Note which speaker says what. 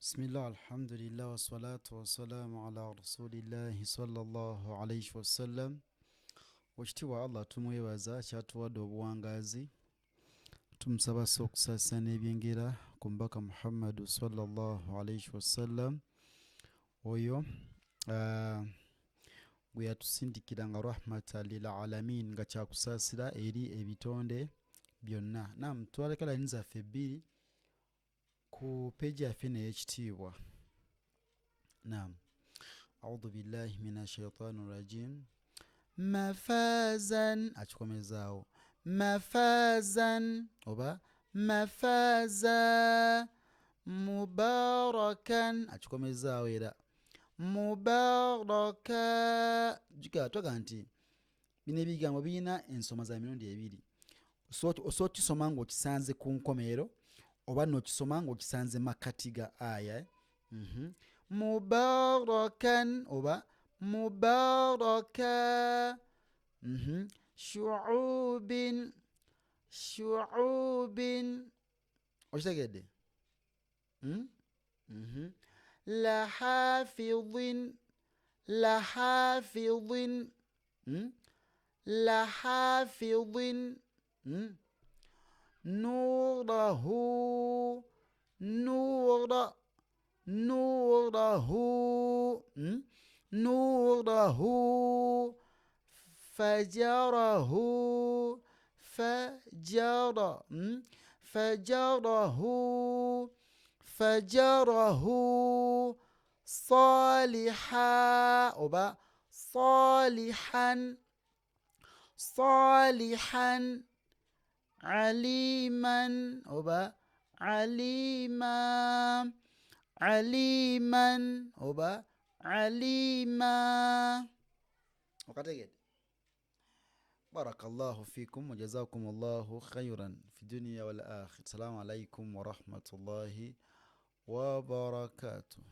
Speaker 1: بسم الله الحمد لله والصلاة والسلام على رسول الله صلى الله عليه وسلم. Ekitiibwa Allah tumwebaza kyatuwadde obuwangazi, tumusaba okusaasa n'ebyengera ku mubaka Muhammadu sallallahu alaihi wasallam, oyo gwe yatusindikira nga rahmatan lil alamin, nga kyakusaasira eri ebitonde byonna. Naam, twaleka layini zaffe bbiri ku peegi yaffe n'eyekitiibwa. Naam, audhu billahi minash shaitani rajim. Mafazan, akikomezaawo, mafazan oba mafaza, mubarakan, akikomezaawo era mubaraka. Twaga nti bino ebigambo birina ensoma za mirundi ebiri. Osobola okisoma ng'okisanze ku nkomerero oba n'okisoma ng'okisanze makkati ga aya. Mubarakan oba mubaraka. Shu'ubin, shu'ubin, okitegedde? Lahafidhin, lahafidhin, lahafidhin. Nurahu, nura, nurahu, nurahu. Fajarahu, fajara, fajarahu, fajarahu. Saliha oba salihan, salihan. Aliman oba alima, aliman oba alima. Okategedde? Barakallahu fikum wa jazakumullahu khayran fi dunya wal akhirah. Assalamu alaikum wa rahmatullahi wa barakatuh.